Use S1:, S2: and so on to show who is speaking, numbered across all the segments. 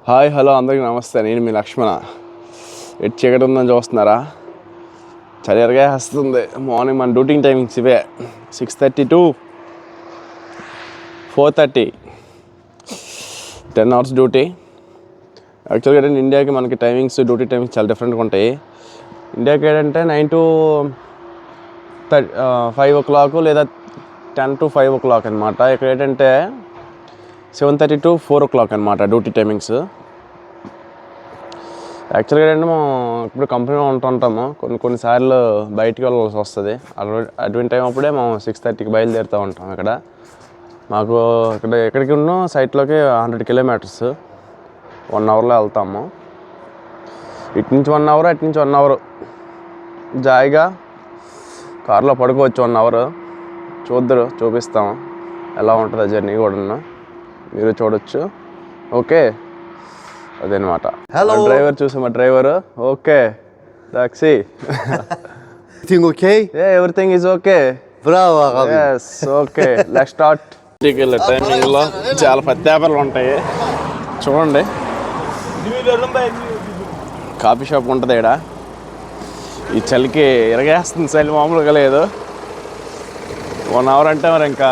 S1: Hi hello అందరికీ నమస్తే. నేను మీ లక్ష్మణ. ఎటు చీకటి ఉందని చూస్తున్నారా? చలిగా వస్తుంది. మార్నింగ్ మన డ్యూటీ టైమింగ్స్ ఇవే 6:30 to 4:30 10 hours డ్యూటీ. యాక్చువల్గా ఏంటంటే ఇండియాకి మనకి టైమింగ్స్ డ్యూటీ టైమింగ్స్ చాలా డిఫరెంట్గా ఉంటాయి. ఇండియాకి ఏంటంటే 9 to 5 o'clock లేదా 10 to 5 o'clock అనమాట. ఇక్కడ ఏంటంటే 7:30 to 4 o'clock అనమాట డ్యూటీ టైమింగ్స్. యాక్చువల్గా ఏంటంటే మనం ఇప్పుడు కంపెనీలో ఉంటుంటాము. కొన్నిసార్లు బయటికి వెళ్ళాల్సి వస్తుంది. అటువంటి టైం అప్పుడే మనం 6:30కి బయలుదేరుతూ ఉంటాం. ఇక్కడ మాకు ఎక్కడికి ఉన్నాం సైట్లోకి 100 kilometers 1 hourలో వెళ్తాము. ఇటు నుంచి 1 hour అటు నుంచి 1 hour జాయిగా కార్లో పడుకోవచ్చు. 1 hour చూపిస్తాము ఎలా ఉంటుందో జర్నీ కూడా మీరు చూడొచ్చు. ఓకే, అదనమాట.
S2: హలో
S1: డ్రైవర్ చూసామా? Driver okay. Taxi
S2: Everything okay?
S1: Everything is okay.
S2: Bravo, Arabi.
S1: Yes okay. Let's start. వెళ్ళే టైమింగ్లో చాలా పత్యాపర్లు ఉంటాయి. చూడండి, కాఫీ షాప్ ఉంటుంది ఇక్కడ. ఈ చలికి ఇరగేస్తుంది. చలి మామూలుగా లేదు. 1 hour అంటే మరి ఇంకా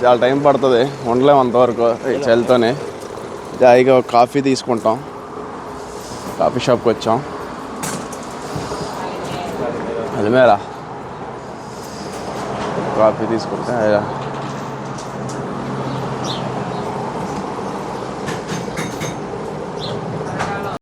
S1: చాలా టైం పడుతుంది. ఉండలేము అంతవరకు ఈ చలితోనే. జాయిగా ఒక కాఫీ తీసుకుంటాం. కాఫీ షాప్కి వచ్చాం. అది మేరా కాఫీ తీసుకుంటే